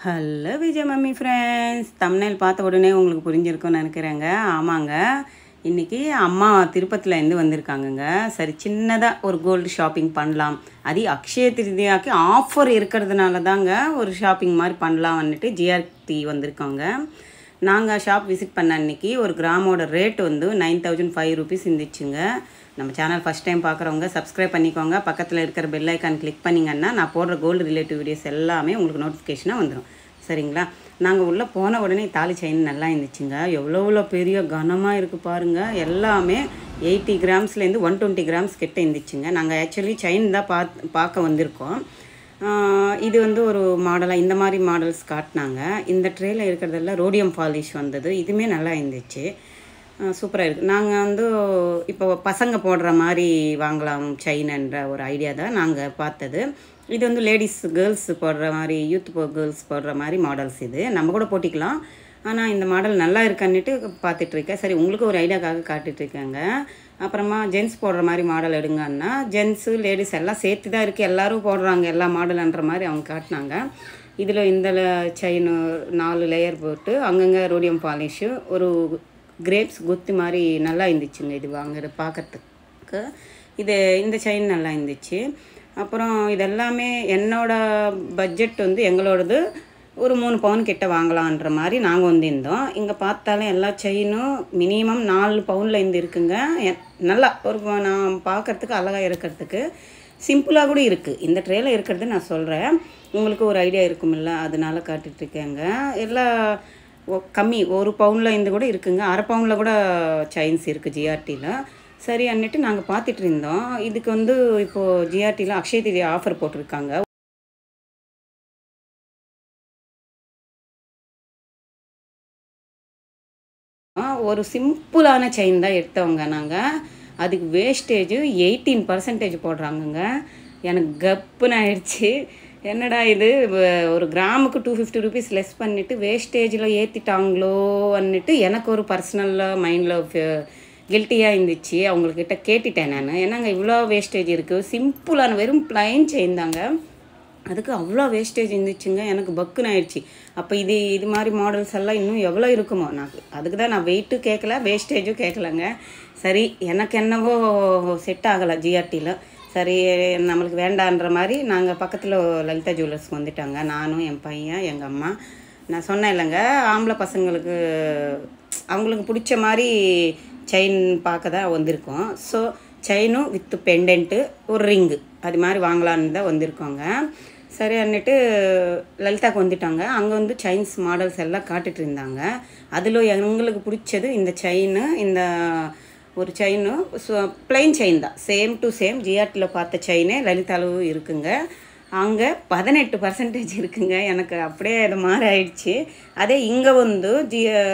Hello Vijay mummy friends, thumbnail பார்த்த உடனே உங்களுக்கு புரிஞ்சிருக்கும்னு நினைக்கிறேங்க. ஆமாங்க, இன்றைக்கி அம்மா திருப்பதிலேருந்து வந்திருக்காங்கங்க. சரி, சின்னதாக ஒரு கோல்டு ஷாப்பிங் பண்ணலாம், அது அக்ஷய திருதியாக்கு ஆஃபர் இருக்கிறதுனால தாங்க ஒரு ஷாப்பிங் மாதிரி பண்ணலாம் வந்துட்டு ஜிஆர்டி வந்திருக்காங்க. நாங்கள் ஷாப் விசிட் பண்ண அன்றைக்கி ஒரு கிராமோட ரேட் வந்து 9,005 rupees இருந்துச்சுங்க. நம்ம சேனல் ஃபஸ்ட் டைம் பார்க்குறவங்க சப்ஸ்கிரைப் பண்ணிக்கோங்க. பக்கத்தில் இருக்கிற பெல் ஐக்கான் கிளிக் பண்ணிங்கன்னா நான் போடுற கோல்டு ரிலேட்டிவ் வீடியோஸ் எல்லாமே உங்களுக்கு நோட்டிஃபிகேஷனாக வந்துடும். சரிங்களா? நாங்கள் உள்ளே போன உடனே தாலி செயின் நல்லா இருந்துச்சுங்க. எவ்வளோ பெரிய கனமாக இருக்குது பாருங்கள். எல்லாமே 80 grams-லேருந்து 120 grams கிட்ட இருந்துச்சுங்க. நாங்கள் ஆக்சுவலி செயின் தான் பார்க்க வந்திருக்கோம். இது வந்து ஒரு மாடலாக இந்த மாதிரி மாடல்ஸ் காட்டினாங்க. இந்த ட்ரேயில் இருக்கிறதெல்லாம் ரோடியம் பாலிஷ் வந்தது. இதுவுமே நல்லா இருந்துச்சு, சூப்பராக இருக்குது. நாங்கள் வந்து இப்போ பசங்க போடுற மாதிரி வாங்கலாம் செயின்ன்ற ஒரு ஐடியா தான் நாங்கள் பார்த்தது. இது வந்து லேடிஸ் கேர்ள்ஸ் போடுற மாதிரி, யூத் கேர்ள்ஸ் போடுற மாதிரி மாடல்ஸ். இது நம்ம கூட போட்டிக்கலாம், ஆனால் இந்த மாடல் நல்லா இருக்கான்னுட்டு பார்த்துட்ருக்கேன். சரி, உங்களுக்கு ஒரு ஐடியாக்காக காட்டிகிட்ருக்கேங்க. அப்புறமா ஜென்ஸ் போடுற மாதிரி மாடல் எடுங்கன்னா ஜென்ஸு லேடிஸ் எல்லாம் சேர்த்து தான் இருக்குது, எல்லோரும் போடுறாங்க எல்லா மாடல்ன்ற மாதிரி அவங்க காட்டினாங்க. இதில் இந்த செயின் 4 லேயர் போட்டு அங்கங்கே ரோடியம் பாலிஷு, ஒரு கிரேப்ஸ் குத்தி மாதிரி நல்லா இருந்துச்சுங்க. இது வாங்குறது பார்க்குறதுக்கு இந்த செயின் நல்லா இருந்துச்சு. அப்புறம் இதெல்லாமே என்னோடய பட்ஜெட் வந்து எங்களோடது ஒரு 3 பவுன் கிட்ட வாங்கலான்ற மாதிரி நாங்கள் வந்திருந்தோம். இங்கே பார்த்தாலும் எல்லா செயினும் மினிமம் 4 பவுனில் இருந்து இருக்குங்க. நல்லா ஒரு நான் பார்க்குறதுக்கு அழகாக இருக்கிறதுக்கு சிம்பிளாக கூட இருக்குது. இந்த ட்ரேயில் இருக்கிறது நான் சொல்கிறேன், உங்களுக்கு ஒரு ஐடியா இருக்குமில்ல, அதனால காட்டிகிட்ருக்கேங்க. எல்லாம் கம்மி 1 பவுனில் இருந்து கூட இருக்குங்க. 1/2 பவுனில் கூட செயின்ஸ் இருக்குது ஜிஆர்டியில். சரி அன்னிட்டு நாங்கள் பார்த்துட்டு இருந்தோம். இதுக்கு வந்து இப்போது ஜிஆர்டியில் அக்ஷய திருதியா ஆஃபர் போட்டிருக்காங்க. ஒரு சிம்பிளான செயின் தான் எடுத்தவங்க நாங்கள். அதுக்கு வேஸ்டேஜ் 18% போடுறாங்கங்க. எனக்கு கப்புன்னு ஆயிடுச்சு. என்னடா இது, ஒரு கிராமுக்கு 250 rupees லெஸ் பண்ணிவிட்டு வேஸ்டேஜில் ஏற்றிட்டாங்களோ அன்னிட்டு எனக்கு ஒரு பர்சனலாக மைண்டில் கில்ட்டியாக இருந்துச்சு. அவங்கக்கிட்ட கேட்டுட்டேன் நான், என்னங்க இவ்வளோ வேஸ்டேஜ் இருக்குது, சிம்பிளான வெறும் ப்ளைன் செயின் தாங்க, அதுக்கு அவ்வளோ வேஸ்டேஜ் இருந்துச்சுங்க. எனக்கு பக்குன்னு ஆயிடுச்சு. அப்போ இது மாதிரி மாடல்ஸ் எல்லாம் இன்னும் எவ்வளோ இருக்குமோ. அதுக்கு தான் நான் வெயிட்டு கேட்கல, வேஸ்டேஜும் கேட்கலங்க. சரி, எனக்கு என்னவோ செட் ஆகலை ஜிஆர்டியில். சரி, நம்மளுக்கு வேண்டான்ற மாதிரி நாங்கள் பக்கத்தில் லலிதா ஜுவல்லர்ஸ்க்கு வந்துட்டாங்க. நானும் என் பையன் எங்கள் அம்மா. நான் சொன்னேன் இல்லைங்க, ஆம்பளை பசங்களுக்கு அவங்களுக்கு பிடிச்ச மாதிரி செயின் பார்க்க தான் வந்திருக்கோம். ஸோ செயினும் வித் பெண்டன்ட்டு ஒரு ரிங்கு அது மாதிரி வாங்கலான்னு தான் வந்திருக்கோங்க. சரி அன்னிட்டு லலிதாவுக்கு வந்துட்டாங்க. அங்கே வந்து செயின்ஸ் மாடல்ஸ் எல்லாம் காட்டிகிட்டு இருந்தாங்க. அதில் எங்களுக்கு பிடிச்சது இந்த செயின்னு, இந்த ஒரு செயின்னு ப்ளைன் செயின் தான், சேம் டு சேம் ஜிஆர்டியில் பார்த்த செயினே லலிதாலும் இருக்குங்க. அங்கே 18% இருக்குங்க. எனக்கு அப்படியே அது மாதிரி ஆயிடுச்சு. அதே இங்கே வந்து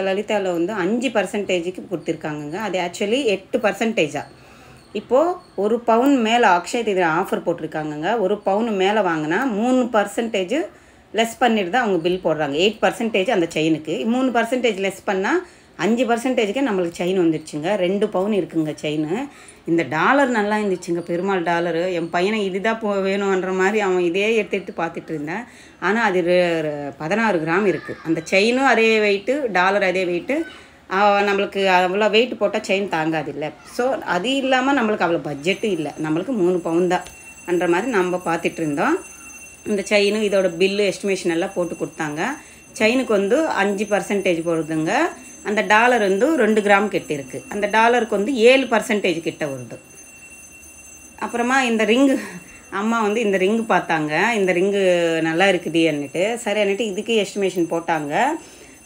லலிதாவில் வந்து 5%க்கு கொடுத்துருக்காங்கங்க. அது ஆக்சுவலி 8%. இப்போது 1 பவுன் மேலே அக்ஷய திருதியா ஆஃபர் போட்டிருக்காங்கங்க. 1 பவுன் மேலே வாங்கினா 3% லெஸ் பண்ணிட்டு தான் அவங்க பில் போடுறாங்க. 8% அந்த செயினுக்கு, 3% லெஸ் பண்ணால் 5%க்கே நம்மளுக்கு செயின் வந்துடுச்சுங்க. 2 பவுன் இருக்குங்க செயின். இந்த டாலர் நல்லா இருந்துச்சுங்க, பெருமாள் டாலரு. என் பையனை இதுதான் வேணுன்ற மாதிரி அவன் இதே எடுத்து பார்த்துட்டு இருந்தேன். ஆனால் அது 16 கிராம் இருக்குது. அந்த செயினும் அதே வெயிட்டு, டாலர் அதே வெயிட்டு. நம்மளுக்கு அவ்வளோ வெயிட் போட்டால் செயின் தாங்காது இல்லை. ஸோ அது இல்லாமல் நம்மளுக்கு அவ்வளோ பட்ஜெட்டும் இல்லை, நம்மளுக்கு 3 பவுன் தான்ன்ற மாதிரி நம்ம பார்த்துட்டு இருந்தோம். இந்த செயினும் இதோட பில்லு எஸ்டிமேஷன் எல்லாம் போட்டு கொடுத்தாங்க. செயினுக்கு வந்து 5% போடுதுங்க. அந்த டாலர் வந்து 2 கிராம் கிட்ட இருக்குது. அந்த டாலருக்கு வந்து 7% கிட்ட வருது. அப்புறமா இந்த ரிங்கு, அம்மா வந்து இந்த ரிங்கு பார்த்தாங்க. இந்த ரிங்கு நல்லா இருக்குது அன்னிட்டு. சரி அன்னிட்டு இதுக்கு எஸ்டிமேஷன் போட்டாங்க.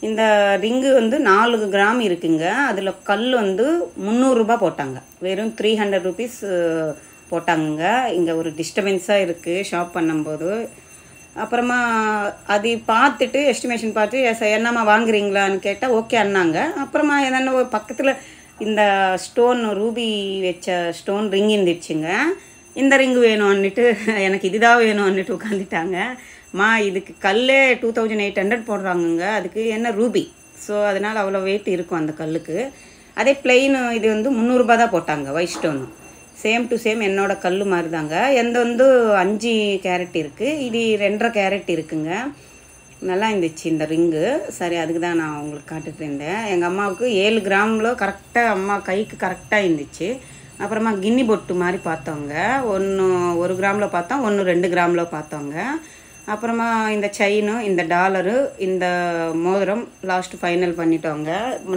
இந்த ரிங்கு வந்து 4 கிராம் இருக்குங்க. அதில் கல் வந்து 300 ரூபா போட்டாங்க. வெறும் 300 rupees போட்டாங்க. இங்கே ஒரு டிஸ்டர்பன்ஸாக இருக்குது ஷாப் பண்ணும்போது. அப்புறமா அது பார்த்துட்டு எஸ்டிமேஷன் பார்த்து என்னம்மா வாங்குறீங்களான்னு கேட்டால் ஓகே அண்ணாங்க. அப்புறமா என்னென்ன பக்கத்தில் இந்த ஸ்டோன் ரூபி வச்ச ஸ்டோன் ரிங் இருந்துச்சுங்க. இந்த ரிங்கு வேணும்னுட்டு எனக்கு இதுதான் வேணும்னுட்டு உட்காந்துட்டாங்க. இதுக்கு கல்லே 2800 போடுறாங்கங்க. அதுக்கு என்ன ரூபி, ஸோ அதனால் அவ்வளோ வெயிட் இருக்கும் அந்த கல்லுக்கு. அதே பிளெயின் இது வந்து 300 ரூபா தான் போட்டாங்க, white stone. Same to same என்னோட கல் மாதிரி தாங்க. எந்த வந்து 5 கேரட் இருக்குது, இது 2.5 கேரட் இருக்குங்க. நல்லா இருந்துச்சு இந்த ரிங்கு. சரி, அதுக்கு தான் நான் உங்களுக்கு காட்டுட்டு இருந்தேன். எங்கள் அம்மாவுக்கு 7 கிராமில் கரெக்டாக அம்மா கைக்கு கரெக்டாக இருந்துச்சு. அப்புறமா கின்னி பொட்டு மாதிரி பார்த்தோங்க. ஒன்று 1 கிராமில் பார்த்தோம், ஒன்று 2 கிராமில் பார்த்தோங்க. அப்புறமா இந்த செயினு, இந்த டாலரு, இந்த மோதிரம் லாஸ்ட்டு ஃபைனல் பண்ணிட்டோங்க.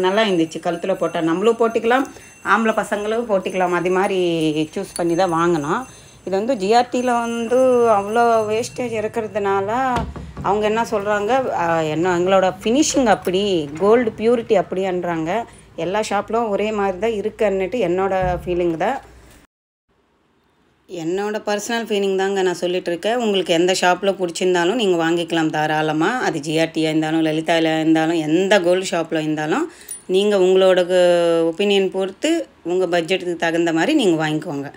நல்லா இருந்துச்சு. கழுத்தில் போட்டால் நம்மளும் போட்டிக்கலாம், ஆம்பளை பசங்களும் போட்டிக்கலாம். அது மாதிரி சூஸ் பண்ணி தான் வாங்கினோம். இது வந்து ஜிஆர்டியில் வந்து அவ்வளோ வேஸ்டேஜ் இருக்கிறதுனால அவங்க என்ன சொல்கிறாங்க, எங்களோட ஃபினிஷிங் அப்படி, கோல்டு பியூரிட்டி அப்படின்றாங்க. எல்லா ஷாப்லும் ஒரே மாதிரி தான் இருக்குன்னுட்டு என்னோடய ஃபீலிங் தான். என்னோடய பர்சனல் ஃபீலிங் தாங்க நான் சொல்லிகிட்ருக்கேன். உங்களுக்கு எந்த ஷாப்பில் பிடிச்சிருந்தாலும் நீங்கள் வாங்கிக்கலாம் தாராளமாக. அது ஜிஆர்டியாக இருந்தாலும், லலிதாவில் இருந்தாலும், எந்த கோல்டு ஷாப்பில் இருந்தாலும் நீங்கள் உங்களோட ஒப்பீனியன் பொறுத்து உங்கள் பட்ஜெட்டுக்கு தகுந்த மாதிரி நீங்கள் வாங்கிக்கோங்க.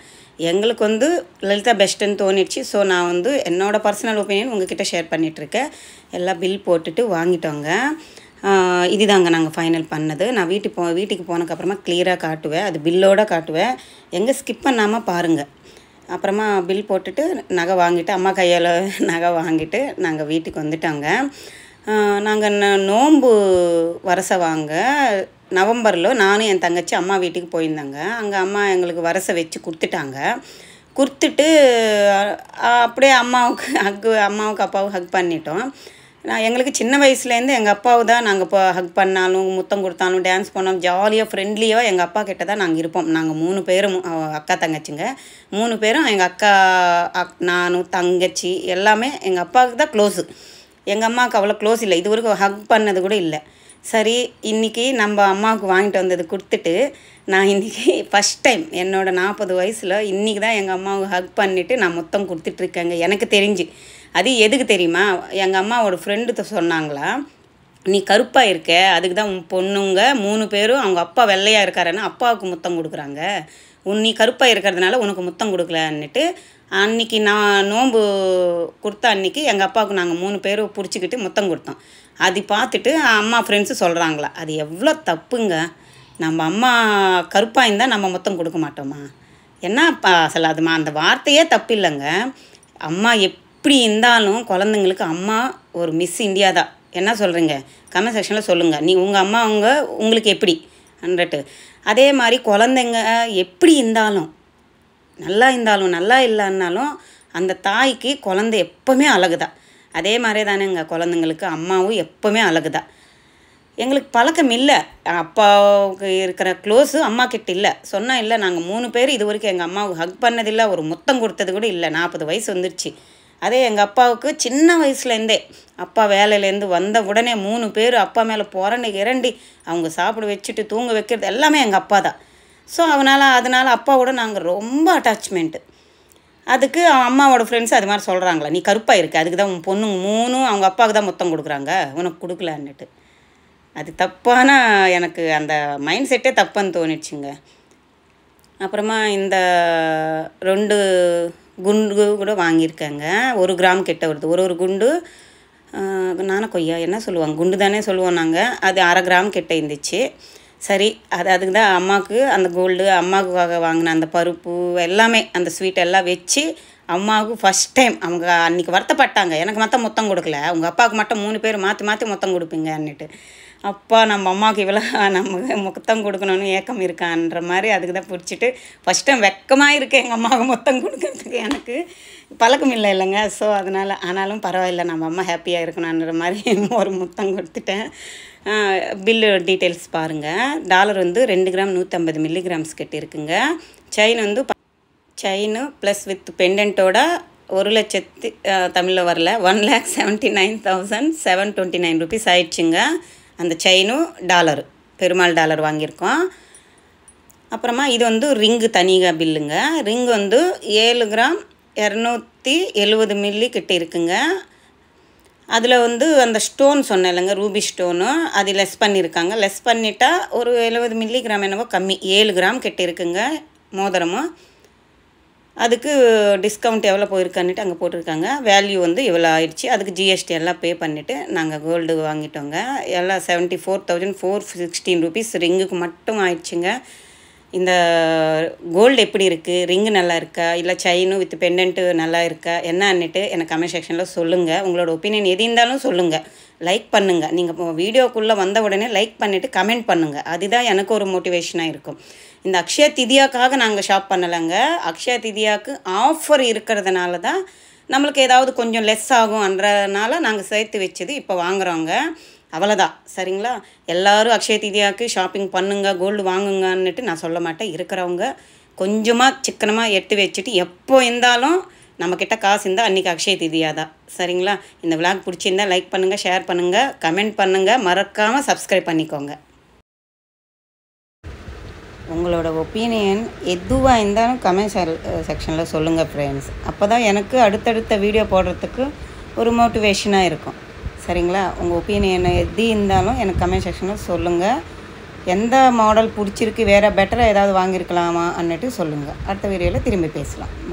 எங்களுக்கு வந்து லலிதா பெஸ்ட்டுன்னு தோணிடுச்சு. ஸோ நான் வந்து என்னோடய பர்சனல் ஒப்பீனியன் உங்ககிட்ட ஷேர் பண்ணிகிட்ருக்கேன். எல்லாம் பில் போட்டுட்டு வாங்கிட்டோங்க. இதுதாங்க நாங்கள் ஃபைனல் பண்ணது. நான் வீட்டுக்கு போனதுக்கப்புறமா கிளியராக காட்டுவேன், அது பில்லோடு காட்டுவேன். எங்கே ஸ்கிப் பண்ணாமல் பாருங்கள். அப்புறமா பில் போட்டுட்டு நகை வாங்கிட்டு, அம்மா கையால் நகை வாங்கிட்டு நாங்கள் வீட்டுக்கு வந்துட்டோங்க. நாங்கள் நோன்பு வரசை வாங்க நவம்பரில் நானும் என் தங்கச்சி அம்மா வீட்டுக்கு போயிருந்தாங்க. அங்கே அம்மா எங்களுக்கு வரசை வச்சு கொடுத்துட்டு அப்படியே அம்மாவுக்கு அப்பாவுக்கு ஹக் பண்ணிட்டோம். எங்களுக்கு சின்ன வயசுலேருந்து எங்கள் அப்பாவை தான் நாங்கள் இப்போ ஹக் பண்ணாலும், முத்தம் கொடுத்தாலும், டான்ஸ் பண்ணாலும் ஜாலியாக ஃப்ரெண்ட்லியாக எங்கள் அப்பா கிட்ட தான் நாங்கள் இருப்போம். நாங்கள் 3 பேரும் அக்கா தங்கச்சிங்க 3 பேரும். எங்கள் அக்கா, நானும், தங்கச்சி எல்லாமே எங்கள் அப்பாவுக்கு தான் க்ளோஸு. எங்கள் அம்மாவுக்கு அவ்வளோ க்ளோஸ் இல்லை. இது வரைக்கும் ஹக் பண்ணது கூட இல்லை. சரி, இன்றைக்கி நம்ம அம்மாவுக்கு வாங்கிட்டு வந்தது கொடுத்துட்டு நான் இன்றைக்கி ஃபஸ்ட் டைம் என்னோடய 40 வயசில் இன்றைக்கி தான் எங்கள் அம்மாவுக்கு ஹக் பண்ணிவிட்டு நான் முத்தம் கொடுத்துட்ருக்கேங்க. எனக்கு தெரிஞ்சு அது எதுக்கு தெரியுமா, எங்கள் அம்மாவோட ஃப்ரெண்டு சொன்னாங்களா, நீ கருப்பாக இருக்க, அதுக்கு தான் உன் பொண்ணுங்க 3 பேரும் அவங்க அப்பா வெள்ளையாக இருக்காருன்னு அப்பாவுக்கு முத்தம் கொடுக்குறாங்க. நீ கருப்பாக இருக்கிறதுனால உனக்கு முத்தம் கொடுக்கலன்னுட்டு அன்றைக்கி நான் நோன்பு கொடுத்த அன்றைக்கி எங்கள் அப்பாவுக்கு நாங்கள் 3 பேரும் பிடிச்சிக்கிட்டு முத்தம் கொடுத்தோம். அது பார்த்துட்டு அம்மா ஃப்ரெண்ட்ஸு சொல்கிறாங்களா, அது எவ்வளோ தப்புங்க. நம்ம அம்மா கருப்பாக இருந்தால் நம்ம முத்தம் கொடுக்க மாட்டோமா? என்னப்பா அசல் அதுமா, அந்த வார்த்தையே தப்பு இல்லைங்க. அம்மா எப்படி இருந்தாலும் குழந்தைங்களுக்கு அம்மா ஒரு மிஸ் இந்தியா தான். என்ன சொல்கிறீங்க? கமெண்ட் செக்ஷனில் சொல்லுங்கள். உங்கள் அம்மா உங்களுக்கு எப்படி 100. அதே மாதிரி குழந்தைங்க எப்படி இருந்தாலும், நல்லா இருந்தாலும் நல்லா இல்லைன்னாலும் அந்த தாய்க்கு குழந்தை எப்போவுமே அழகு தான். அதே மாதிரி தானேங்க குழந்தைங்களுக்கு அம்மாவும் எப்போவுமே அழகு தான். எங்களுக்கு பழக்கம் இல்லை, அப்பாவுக்கு இருக்கிற க்ளோஸு அம்மா கிட்ட இல்லை. சொன்னால் இல்லை, நாங்கள் 3 பேர் இது வரைக்கும் எங்கள் அம்மாவுக்கு ஹக் பண்ணதில்லை, ஒரு முத்தம் கொடுத்தது கூட இல்லை. 40 வயசு வந்துருச்சு. அதே எங்கள் அப்பாவுக்கு சின்ன வயசுலேருந்தே அப்பா வேலையிலேருந்து வந்த உடனே 3 பேர் அப்பா மேலே புரண்டு அவங்க சாப்பிட வச்சுட்டு தூங்க வைக்கிறது எல்லாமே எங்கள் அப்பா தான். ஸோ அதனால் அப்பாவோட நாங்கள் ரொம்ப அட்டாச்மெண்ட்டு. அதுக்கு அம்மாவோட ஃப்ரெண்ட்ஸ் அது மாதிரி சொல்கிறாங்களா, நீ கருப்பாக இருக்க, அதுக்கு தான் உன் பொண்ணுங்க 3 அவங்க அப்பாவுக்கு தான் முத்தம் கொடுக்குறாங்க, உனக்கு கொடுக்கலான்னுட்டு. அது தப்பான, எனக்கு அந்த மைண்ட் செட்டே தப்புன்னு தோணிடுச்சுங்க. அப்புறமா இந்த 2 குண்டு கூட வாங்கியிருக்கேங்க. 1 கிராம் கிட்ட வருது. ஒரு குண்டு கொய்யா என்ன சொல்லுவாங்க, குண்டு தானே சொல்லுவோம் நாங்கள். அது 1/2 கிராம் கிட்ட இருந்துச்சு. சரி, அதுக்கு தான் அம்மாவுக்கு அந்த கோல்டு, அம்மாவுக்காக வாங்கின அந்த பருப்பு எல்லாமே, அந்த ஸ்வீட் எல்லாம் வச்சு அம்மாவுக்கு ஃபஸ்ட் டைம் அவங்க அன்றைக்கி வருத்தப்பட்டாங்க, எனக்கு மட்டும் முத்தம் கொடுக்கல, உங்கள் அப்பாவுக்கு மட்டும் 3 பேர் மாற்றி முத்தம் கொடுப்பீங்கன்னுட்டு. அப்பா நம்ம அம்மாவுக்கு இவ்வளோ நமக்கு முத்தம் கொடுக்கணுன்னு ஏக்கம் இருக்கான்ற மாதிரி அதுக்கு தான் பிடிச்சிட்டு ஃபஸ்ட் டைம் வெக்கமாக இருக்குது எங்கள் அம்மாவுக்கு முத்தம் கொடுக்கறதுக்கு. எனக்கு பழக்கம் இல்லைங்க. ஸோ அதனால் ஆனாலும் பரவாயில்ல, நம்ம அம்மா ஹாப்பியாக இருக்கணுன்ற மாதிரி ஒரு முத்தம் கொடுத்துட்டேன். பில்லு டீட்டெயில்ஸ் பாருங்கள். டாலர் வந்து 2 கிராம் 150 மில்லிகிராம்ஸ் கிட்ட இருக்குங்க. செயின் ப்ளஸ் வித் பெண்டன்ட்டோட 1 லட்சத்து தமிழில் வரல 1,79,729 ருபீஸ் ஆயிடுச்சுங்க. அந்த செயினும் டாலரு, பெருமாள் டாலர் வாங்கியிருக்கோம். அப்புறமா இது வந்து ரிங்கு தனியாக பில்லுங்க. ரிங் வந்து 7 கிராம் 270 மில்லி கிட்ட இருக்குங்க. அதில் வந்து அந்த ஸ்டோன் சொன்னேன் இல்லைங்க, ரூபி ஸ்டோனு, அது லெஸ் பண்ணியிருக்காங்க. லெஸ் பண்ணிட்டா ஒரு 70 மில்லிகிராம் என்னவோ கம்மி, 7 கிராம் கிட்ட இருக்குங்க மோதிரமும். அதுக்கு டிஸ்கவுண்ட் எவ்வளோ போயிருக்கான்னுட்டு அங்கே போட்டிருக்காங்க. வேல்யூ வந்து இவ்வளோ ஆயிடுச்சு. அதுக்கு ஜிஎஸ்டி எல்லாம் பே பண்ணிவிட்டு நாங்கள் கோல்டு வாங்கிட்டோங்க. எல்லாம் 74,416 ருபீஸ் ரிங்குக்கு மட்டும் ஆயிடுச்சுங்க. இந்த கோல்டு எப்படி இருக்குது, ரிங்கு நல்லா இருக்கா, இல்லை செயினும் வித் பெண்டன்ட்டு நல்லா இருக்கா என்னன்னுட்டு எனக்கு கமெண்ட் செக்ஷனில் சொல்லுங்கள். உங்களோட ஒப்பீனியன் எது இருந்தாலும் சொல்லுங்கள். லைக் பண்ணுங்கள். நீங்கள் வீடியோக்குள்ளே வந்த உடனே லைக் பண்ணிவிட்டு கமெண்ட் பண்ணுங்கள். அதுதான் எனக்கு ஒரு மோட்டிவேஷனாக இருக்கும். இந்த அக்ஷய திதியாக்காக நாங்கள் ஷாப் பண்ணலைங்க. அக்ஷய திதியாவுக்கு ஆஃபர் இருக்கிறதுனால தான் நம்மளுக்கு ஏதாவது கொஞ்சம் லெஸ் ஆகும்ன்றதுனால நாங்கள் சேர்த்து வச்சது இப்போ வாங்குகிறோங்க. அவ்வளோதான், சரிங்களா? எல்லோரும் அக்ஷய திதியாவுக்கு ஷாப்பிங் பண்ணுங்க, கோல்டு வாங்குங்கன்னுட்டு நான் சொல்ல மாட்டேன். இருக்கிறவங்க கொஞ்சமாக சிக்கனமாக எடுத்து வச்சுட்டு எப்போ இருந்தாலும் நம்மக்கிட்ட காசு இருந்தால் அன்றைக்கி அக்ஷய திதியாக தான், சரிங்களா? இந்த விளாக் பிடிச்சிருந்தா லைக் பண்ணுங்கள், ஷேர் பண்ணுங்கள், கமெண்ட் பண்ணுங்கள், மறக்காமல் சப்ஸ்கிரைப் பண்ணிக்கோங்க. உங்களோட ஒப்பீனியன் எதுவாக இருந்தாலும் கமெண்ட் செக்ஷனில் சொல்லுங்கள் ஃப்ரெண்ட்ஸ். அப்போ தான் எனக்கு அடுத்தடுத்த வீடியோ போடுறதுக்கு ஒரு மோட்டிவேஷனாக இருக்கும், சரிங்களா? உங்கள் ஒப்பீனியன் எது இருந்தாலும் எனக்கு கமெண்ட் செக்ஷனில் சொல்லுங்கள். எந்த மாடல் பிடிச்சிருக்கு, வேறு பெட்டராக ஏதாவது வாங்கியிருக்கலாமா அன்னுட்டு சொல்லுங்கள். அடுத்த வீடியோவில் திரும்பி பேசலாம்.